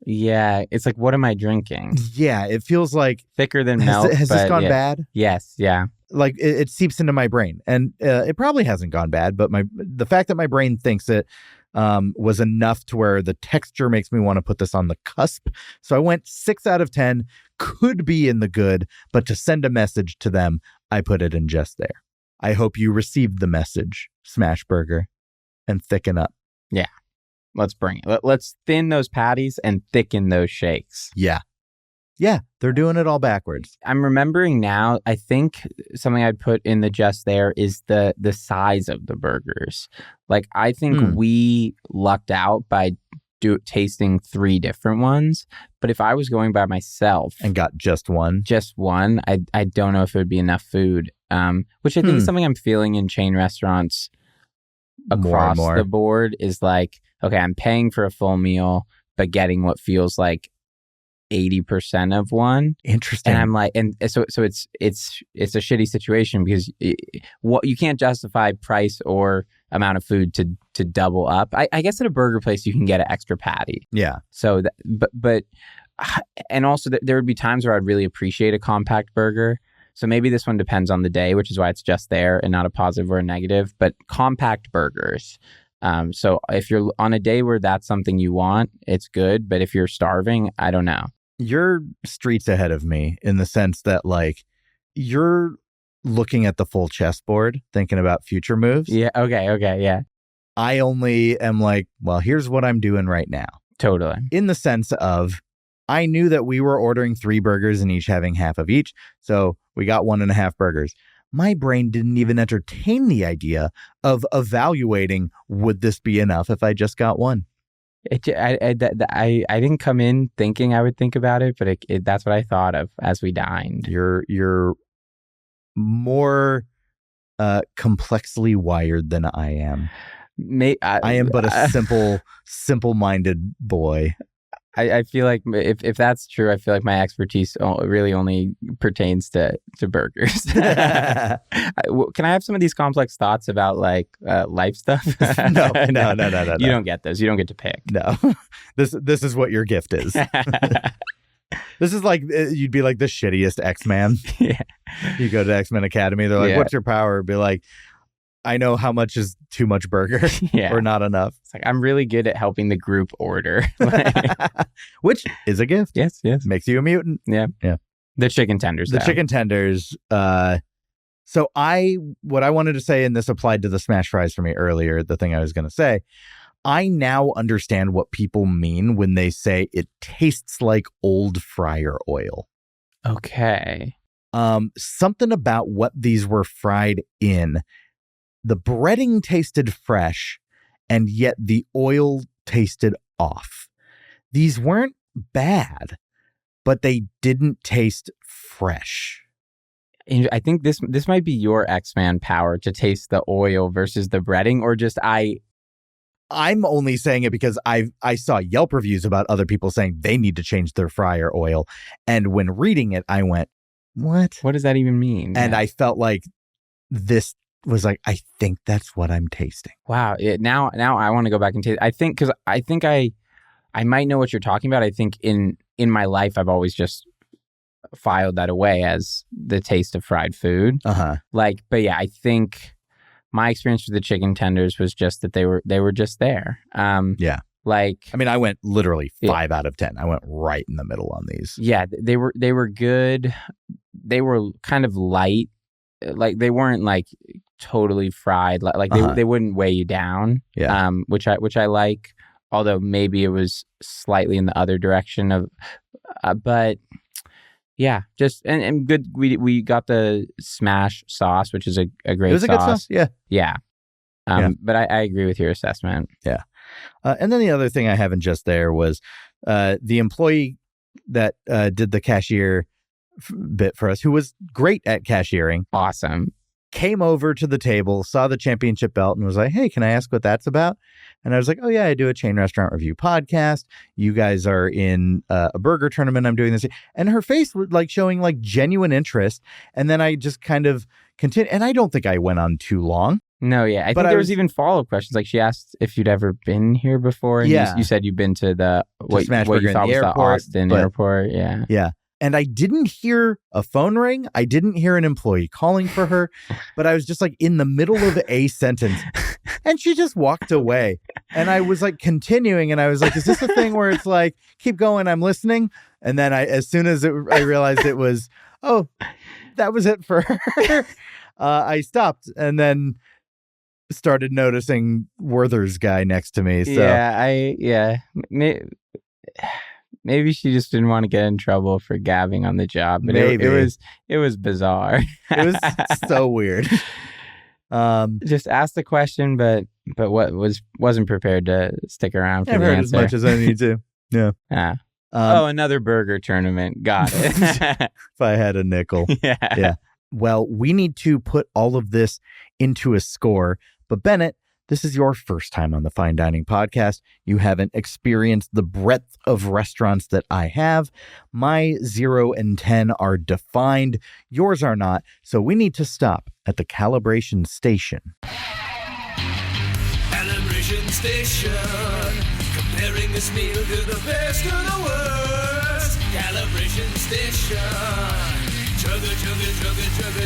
Yeah, it's like, what am I drinking? Yeah, it feels like... thicker than milk. Has this gone bad? Yes, yeah. Like, it seeps into my brain. And it probably hasn't gone bad, but the fact that my brain thinks it was enough to where the texture makes me want to put this on the cusp. So I went 6 out of 10, could be in the good, but to send a message to them, I put it in just there. I hope you received the message, Smashburger, and thicken up. Yeah. Let's bring it. Let's thin those patties and thicken those shakes. Yeah. Yeah, they're doing it all backwards. I'm remembering now, I think something I'd put in the just there is the size of the burgers. Like, I think we lucked out by tasting 3 different ones. But if I was going by myself... And got just one? Just one, I don't know if it would be enough food. Which I think is something I'm feeling in chain restaurants across the board is like, okay, I'm paying for a full meal, but getting what feels like 80% of one. Interesting. And I'm like, and so it's a shitty situation because what you can't justify price or amount of food to double up. I guess at a burger place you can get an extra patty. Yeah. So but and also there would be times where I'd really appreciate a compact burger. So maybe this one depends on the day, which is why it's just there and not a positive or a negative. But compact burgers. So if you're on a day where that's something you want, it's good. But if you're starving, I don't know. You're streets ahead of me in the sense that, like, you're looking at the full chessboard, thinking about future moves. Yeah. Okay. Yeah. I only am like, well, here's what I'm doing right now. Totally. In the sense of, I knew that we were ordering 3 burgers and each having half of each. So we got 1.5 burgers. My brain didn't even entertain the idea of evaluating, would this be enough if I just got one? I didn't come in thinking I would think about it, but that's what I thought of as we dined. You're more complexly wired than I am. I am but a simple-minded boy. I feel like if that's true, I feel like my expertise really only pertains to burgers. Can I have some of these complex thoughts about like life stuff? No. You don't get those. You don't get to pick. No. This is what your gift is. This is like, you'd be like the shittiest X-Man. Yeah. You go to X-Men Academy. They're like, what's your power? Be like, I know how much is too much burger or not enough. It's like, I'm really good at helping the group order. Which is a gift. Yes. Makes you a mutant. Yeah. The chicken tenders. Chicken tenders. So what I wanted to say, and this applied to the smash fries for me earlier, the thing I was going to say, I now understand what people mean when they say it tastes like old fryer oil. Okay. Something about what these were fried in. The breading tasted fresh, and yet the oil tasted off. These weren't bad, but they didn't taste fresh. I think this might be your X-Man power to taste the oil versus the breading, or just I'm only saying it because I saw Yelp reviews about other people saying they need to change their fryer oil. And when reading it, I went, what? What does that even mean? And I felt like this was like, I think that's what I'm tasting. Wow. Now I want to go back and taste. I think I might know what you're talking about. I think in my life, I've always just filed that away as the taste of fried food. But yeah, I think my experience with the chicken tenders was just that they were just there. Yeah. Like, I mean, I went literally 5 out of 10. I went right in the middle on these. Yeah, they were good. They were kind of light. Like, they weren't like totally fried. Like they wouldn't weigh you down. Yeah. Which I like. Although maybe it was slightly in the other direction of, but yeah, just and good. We got the smash sauce, which is a great sauce. It was a good sauce. Yeah. But I agree with your assessment. Yeah. And then the other thing I haven't just there was the employee that did the cashier bit for us, who was great at cashiering. Awesome. Came over to the table, saw the championship belt, and was like, hey, can I ask what that's about? And I was like, oh, yeah, I do a chain restaurant review podcast. You guys are in a burger tournament. I'm doing this. And her face was like showing like genuine interest. And then I just kind of continued. And I don't think I went on too long. No, yeah. I think there was even follow-up questions. Like, she asked if you'd ever been here before. And you said you'd been to the what you thought was the Austin airport. Yeah. Yeah. And I didn't hear a phone ring. I didn't hear an employee calling for her. But I was just like in the middle of a sentence. And she just walked away. And I was like continuing. And I was like, is this a thing where it's like, keep going, I'm listening? And then as soon as I realized it was, oh, that was it for her. I stopped and then started noticing Werther's guy next to me. So Maybe she just didn't want to get in trouble for gabbing on the job, but it was bizarre. It was so weird. Just asked the question, but wasn't prepared to stick around for I've the heard answer. as much as I need to. Yeah. Another burger tournament. Got it. If I had a nickel. Yeah. Well, we need to put all of this into a score. But Bennett, this is your first time on the Fine Dining Podcast. You haven't experienced the breadth of restaurants that I have. My 0 and 10 are defined. Yours are not. So we need to stop at the calibration station. Calibration station. Comparing this meal to the best of the worst. Calibration station. Chugga,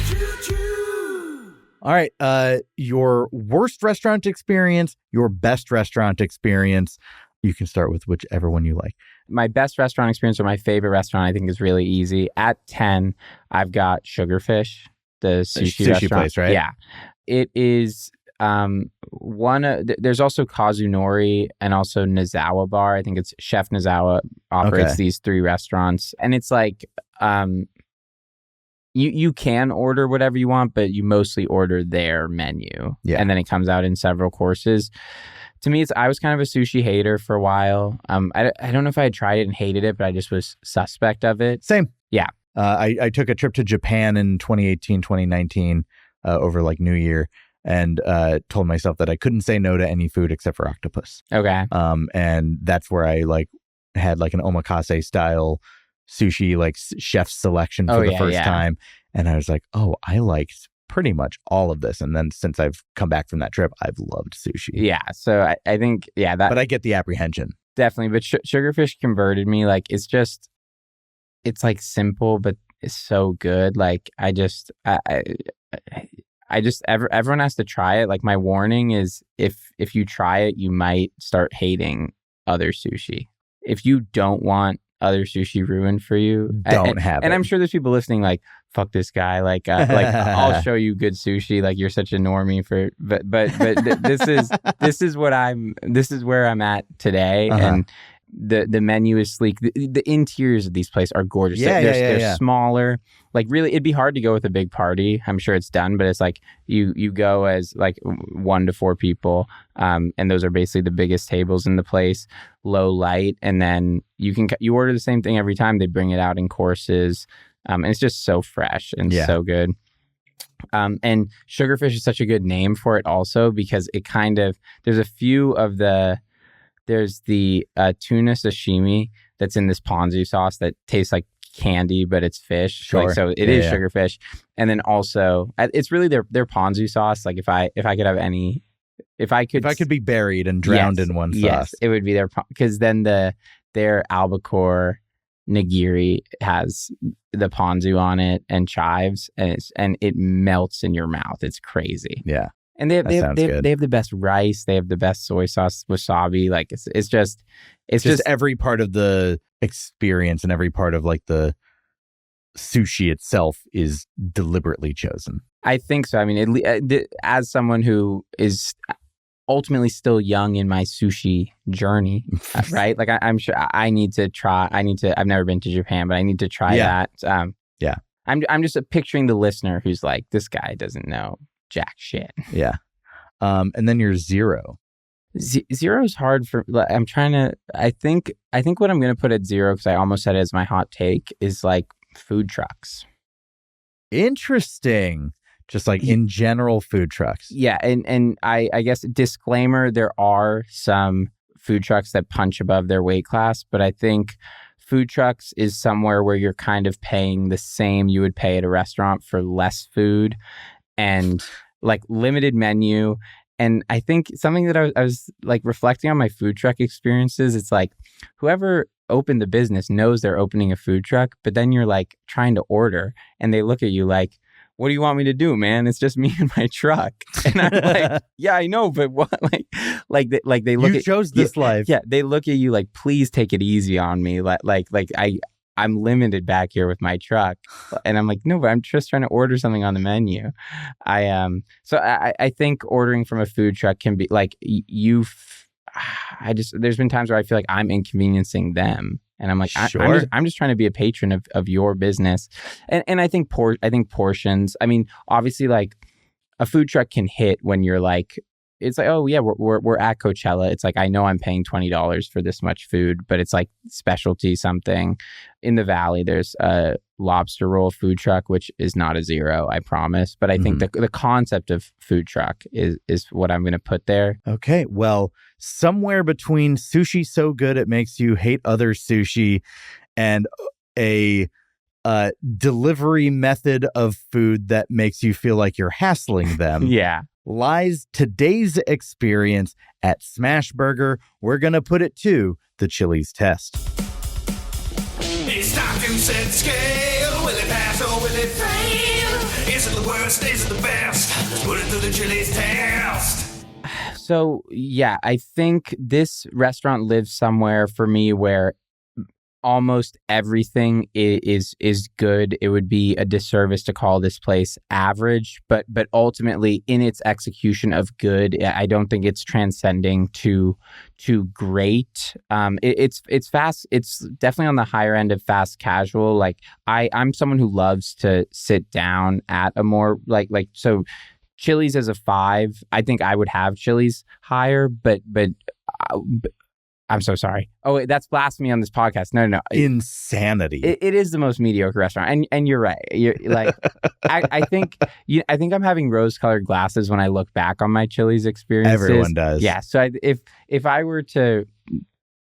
choo-choo. All right. Your worst restaurant experience, your best restaurant experience. You can start with whichever one you like. My best restaurant experience or my favorite restaurant, I think, is really easy. At 10, I've got Sugarfish, the sushi restaurant. Place, right? Yeah. It is there's also Kazunori and also Nozawa Bar. I think it's Chef Nozawa operates these 3 restaurants. And it's like... You can order whatever you want, but you mostly order their menu. Yeah. And then it comes out in several courses. To me, I was kind of a sushi hater for a while. I don't know if I had tried it and hated it, but I just was suspect of it. Same. Yeah. I took a trip to Japan in 2018, 2019 over like New Year and told myself that I couldn't say no to any food except for octopus. Okay. And that's where I like had like an omakase style sushi, like chef's selection for the first time. And I was like, oh, I liked pretty much all of this. And then since I've come back from that trip, I've loved sushi. Yeah. So I think, but I get the apprehension. Definitely. But Sugarfish converted me. Like, it's like simple, but it's so good. Like, everyone has to try it. Like, my warning is if you try it, you might start hating other sushi. If you don't want other sushi ruined for you, don't have it. And I'm sure there's people listening like, fuck this guy, like I'll show you good sushi, like you're such a normie for but this is where I'm at today. And the menu is sleek. The interiors of these places are gorgeous. They're smaller. Like, really, it'd be hard to go with a big party. I'm sure it's done, but it's like you go as like 1 to 4 people, and those are basically the biggest tables in the place. Low light, and then you order the same thing every time. They bring it out in courses, and it's just so fresh and so good. And Sugarfish is such a good name for it also because it kind of there's the tuna sashimi that's in this ponzu sauce that tastes like candy, but it's fish. Sure. Like, so it is Sugarfish. And then also it's really their ponzu sauce. Like if I could have any, if I could be buried and drowned in one sauce, yes, it would be their, because then their albacore nigiri has the ponzu on it and chives, and it melts in your mouth. It's crazy. Yeah. And they have the best rice. They have the best soy sauce, wasabi. Like it's just every part of the experience and every part of like the sushi itself is deliberately chosen. I think so. I mean, as someone who is ultimately still young in my sushi journey, right? Like I'm sure I need to try. I've never been to Japan, but I need to try that. I'm just picturing the listener who's like, this guy doesn't know jack shit. Yeah. And then you're 0. Zero is hard for, I'm trying to, I think what I'm going to put at 0, because I almost said it as my hot take, is like food trucks. Interesting. Just like in general food trucks. Yeah. And I guess disclaimer, there are some food trucks that punch above their weight class, but I think food trucks is somewhere where you're kind of paying the same you would pay at a restaurant for less food and like limited menu. And I think something that I was like reflecting on my food truck experiences, it's like whoever opened the business knows they're opening a food truck, but then you're like trying to order and they look at you like, what do you want me to do, man? It's just me and my truck. And I'm like, yeah, I know, but what? Like they look. You chose this life. Yeah, they look at you like, please take it easy on me. Like I'm limited back here with my truck. And I'm like, no, but I'm just trying to order something on the menu. I think ordering from a food truck can be like there's been times where I feel like I'm inconveniencing them. And I'm like, sure. I'm just trying to be a patron of your business. And I think portions, I mean, obviously like a food truck can hit when you're like, it's like, oh yeah, we're at Coachella. It's like, I know I'm paying $20 for this much food, but it's like specialty something. In the Valley, there's a lobster roll food truck, which is not a zero, I promise. But I think the concept of food truck is what I'm going to put there. Okay, well, somewhere between sushi so good it makes you hate other sushi and a delivery method of food that makes you feel like you're hassling them. Yeah. Lies today's experience at Smashburger. We're going to put it to the Chili's test. It's time to set the scale. Will it pass or will it fail? Is it the worst? Is it the best? Let's put it to the Chili's test. So, yeah, I think this restaurant lives somewhere for me where almost everything is good. It would be a disservice to call this place average, but ultimately in its execution of good, I don't think it's transcending to great. It's fast. It's definitely on the higher end of fast casual. Like I'm someone who loves to sit down at a more like so. Chili's as a 5. I think I would have Chili's higher, but I'm so sorry. Oh, wait, that's blasphemy on this podcast. No. Insanity. It is the most mediocre restaurant, and you're right. You're like, I think I'm having rose-colored glasses when I look back on my Chili's experiences. Everyone does. Yeah. So if I were to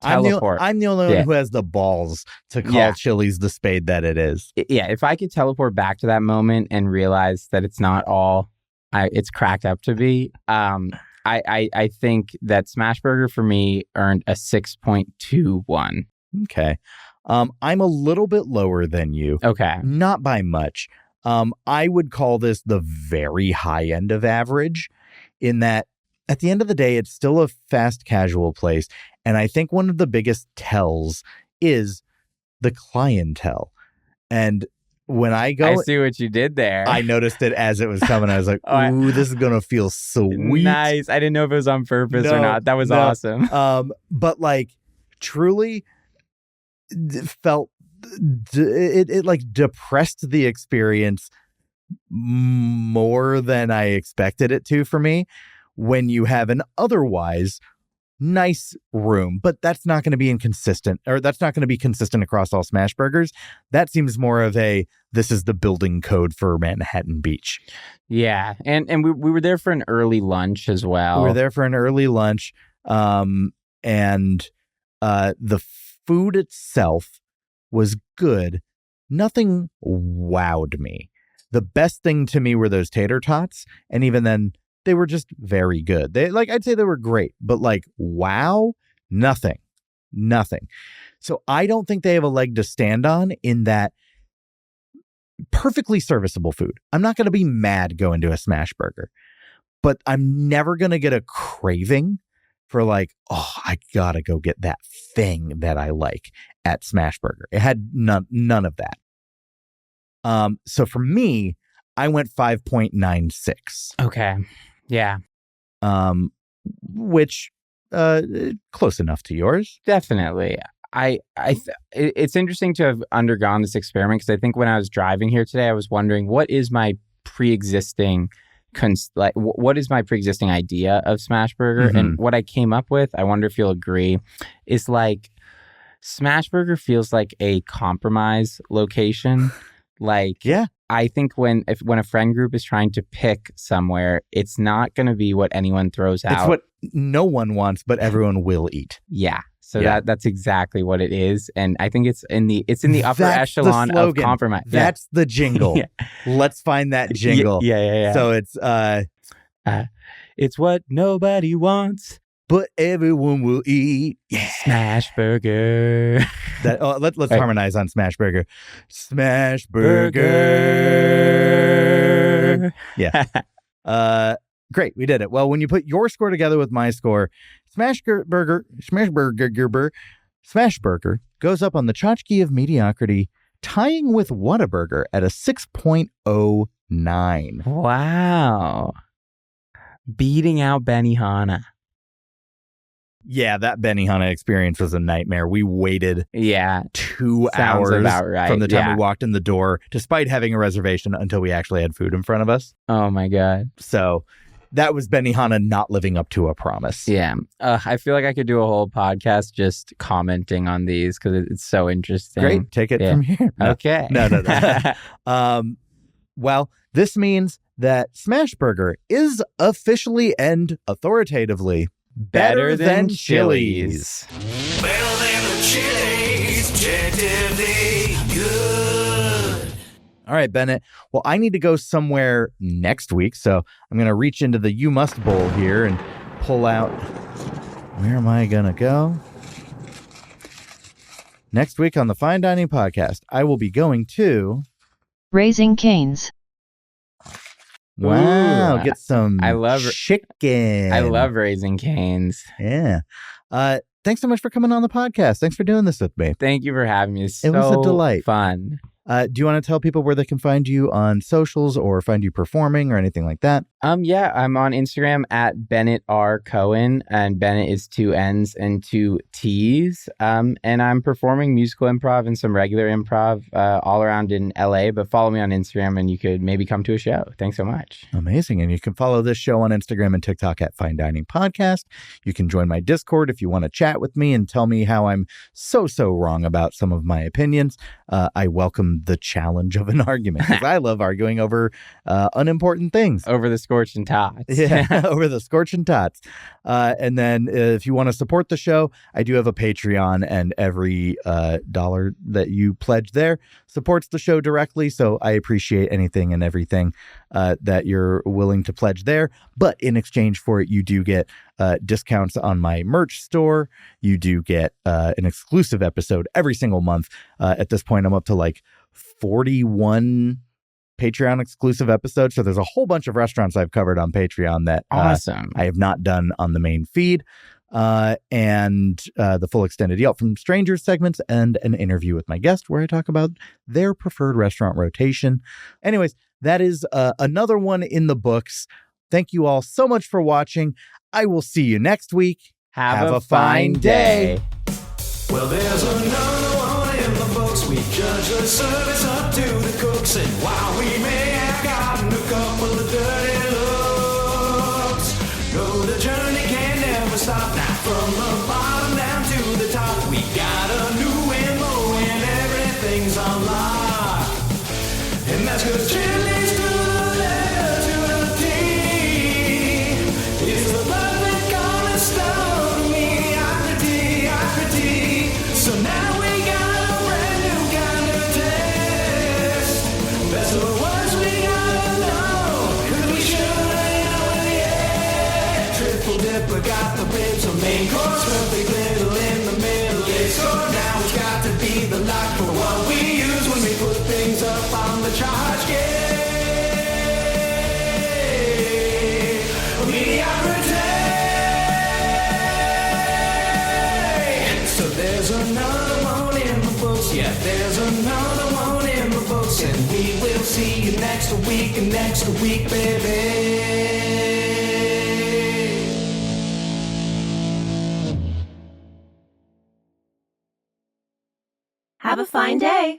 teleport, I'm the only one who has the balls to call Chili's the spade that it is. Yeah. If I could teleport back to that moment and realize that it's not all it's cracked up to be. I think that Smashburger for me earned a 6.21. Okay. I'm a little bit lower than you. Okay. Not by much. I would call this the very high end of average in that at the end of the day, it's still a fast casual place. And I think one of the biggest tells is the clientele. And when I go, I see what you did there. I noticed it as it was coming. I was like, ooh, this is going to feel sweet. Nice. I didn't know if it was on purpose or not. That was awesome. But like truly felt it like depressed the experience more than I expected it to for me when you have an otherwise nice room, but that's not going to be inconsistent, or that's not going to be consistent across all Smashburgers. That seems more of this is the building code for Manhattan Beach. Yeah. And we were there for an early lunch as well. We were there for an early lunch. And the food itself was good. Nothing wowed me. The best thing to me were those tater tots. And even then, they were just very good. I'd say they were great, but like, wow, nothing. So I don't think they have a leg to stand on in that perfectly serviceable food. I'm not going to be mad going to a Smashburger, but I'm never going to get a craving for like, oh, I got to go get that thing that I like at Smashburger. It had none of that. So for me, I went 5.96. Okay. Yeah. Which close enough to yours. Definitely. It's interesting to have undergone this experiment because I think when I was driving here today, I was wondering what is my pre-existing what is my pre-existing idea of Smashburger? Mm-hmm. And what I came up with, I wonder if you'll agree, is like Smashburger feels like a compromise location. Like, yeah. I think when a friend group is trying to pick somewhere, it's not going to be what anyone throws out. It's what no one wants, but everyone will eat. Yeah. So that's exactly what it is, and I think it's in the upper echelon of compromise. That's the jingle. Yeah. Let's find that jingle. Yeah. So it's what nobody wants, but everyone will eat. Yeah. Smashburger. Let's harmonize on Smashburger. Smashburger. Yeah. Great, we did it. Well, when you put your score together with my score, Smashburger Smashburger goes up on the tchotchke of mediocrity, tying with Whataburger at a 6.09. Wow. Beating out Benihana. Yeah, that Benihana experience was a nightmare. We waited 2 hours right. from the time we walked in the door, despite having a reservation, until we actually had food in front of us. Oh, my God. So that was Benihana not living up to a promise. Yeah. I feel like I could do a whole podcast just commenting on these because it's so interesting. Great. Take it from here. No. Okay. No. Well, this means that Smashburger is officially and authoritatively better than Chili's. Better than the Chili's, objectively good. All right, Bennett. Well, I need to go somewhere next week, so I'm going to reach into the You Must Bowl here and pull out... Where am I going to go? Next week on the Fine Dining Podcast, I will be going to... Raising Cane's. Wow, get some chicken. I love Raising Cane's. Yeah. Thanks so much for coming on the podcast. Thanks for doing this with me. Thank you for having me. It was a delight. Fun. Do you want to tell people where they can find you on socials or find you performing or anything like that? Yeah, I'm on Instagram at Bennett R. Cohen, and Bennett is 2 N's and 2 T's. And I'm performing musical improv and some regular improv all around in LA, but follow me on Instagram and you could maybe come to a show. Thanks so much. Amazing. And you can follow this show on Instagram and TikTok at Fine Dining Podcast. You can join my Discord if you want to chat with me and tell me how I'm so wrong about some of my opinions. I welcome the challenge of an argument because I love arguing over unimportant things. Over the Scorchin Tots. Yeah, over the Scorchin Tots. And then if you want to support the show, I do have a Patreon, and every dollar that you pledge there supports the show directly. So I appreciate anything and everything that you're willing to pledge there. But in exchange for it, you do get discounts on my merch store. You do get an exclusive episode every single month. At this point, I'm up to like 41 Patreon exclusive episodes. So there's a whole bunch of restaurants I've covered on Patreon that awesome. I have not done on the main feed. And the full extended Yelp from Strangers segments and an interview with my guest where I talk about their preferred restaurant rotation. Anyways, that is another one in the books. Thank you all so much for watching. I will see you next week. Have a fine day. Well, there's another one in the books. We judge the service up to the cooks, and while we may have gotten a couple of dirty looks, no, the journey can never stop. Now from the bottom down to the top, we got a new MO and everything's on lock. And that's 'cause Chili's to the letter to the T is the perfect cornerstone of mediocrity. So now we got a brand new kind of test. That's the words we gotta know, 'cause we should know in the end. Triple dipper got the ribs, a main course, perfect little in the middle. It's so now it's got to be the lock for what we use when we put things up on the charge. Mediocrity. So there's another one in the books. Yeah, there's another one in the books, and we will see you next week, baby. Have a fine day.